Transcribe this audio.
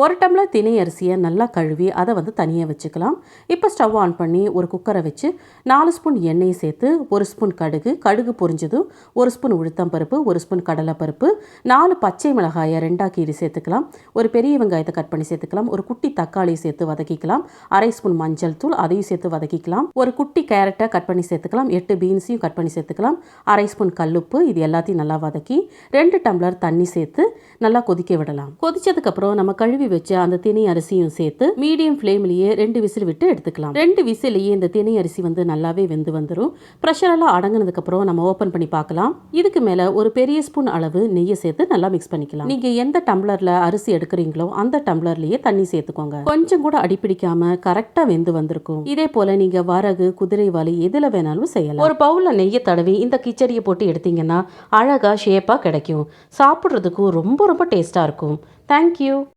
1 tumbler தினை அரிசியை நல்லா கழுவி அதை தனியாக வச்சுக்கலாம். இப்போ ஸ்டவ் ஆன் பண்ணி ஒரு குக்கரை வச்சு 4 ஸ்பூன் எண்ணெய் சேர்த்து 1 ஸ்பூன் கடுகு பொரிஞ்சதும் 1 ஸ்பூன் உளுத்தம்பருப்பு, 1 ஸ்பூன் கடலைப்பருப்பு, 4 பச்சை மிளகாயை 2ஆக கீறி சேர்த்துக்கலாம். ஒரு பெரிய வெங்காயத்தை கட் பண்ணி சேர்த்துக்கலாம். ஒரு குட்டி தக்காளியை சேர்த்து வதக்கிக்கலாம். அரை ஸ்பூன் மஞ்சள் தூள் அதையும் சேர்த்து வதக்கிக்கலாம். ஒரு குட்டி கேரட்டை கட் பண்ணி சேர்த்துக்கலாம். 8 பீன்ஸையும் கட் பண்ணி சேர்த்துக்கலாம். அரை ஸ்பூன் கல்லுப்பு, இது எல்லாத்தையும் நல்லா வதக்கி 2 டம்ளர் தண்ணி சேர்த்து நல்லா கொதிக்க விடலாம். கொதிச்சதுக்கப்புறம் நம்ம கழுவி வச்சு அந்த தினை அரிசியும் சேர்த்து மீடியம் ஃப்ளேம்லேயே 2 விசில் விட்டு எடுத்துக்கலாம். 2 விசிலேயே இந்த தினை அரிசி நல்லாவே வெந்து வந்துடும். ப்ரெஷர் எல்லாம் அடங்கினதுக்கப்புறம் நம்ம ஓப்பன் பண்ணி பார்க்கலாம். இதுக்கு மேலே ஒரு பெரிய ஸ்பூன் அளவு நெய்யை சேர்த்து நல்லா மிக்ஸ் பண்ணிக்கலாம். நீங்கள் எந்த டம்ளரில் அரிசி எடுக்கிறீங்களோ அந்த டம்ளர்லேயே தண்ணி சேர்த்துக்கோங்க. கொஞ்சம் கூட அடிப்பிடிக்காம கரெக்டாக வெந்து வந்திருக்கும். இதே போல் நீங்கள் வரகு, குதிரைவாலி எதில் வேணாலும் செய்யலாம். ஒரு பவுலில் நெய்யை தடவி இந்த கிச்சடியை போட்டு எடுத்தீங்கன்னா அழகாக ஷேப்பாக கிடைக்கும். சாப்பிட்றதுக்கும் ரொம்ப ரொம்ப டேஸ்ட்டாக இருக்கும். தேங்க்யூ.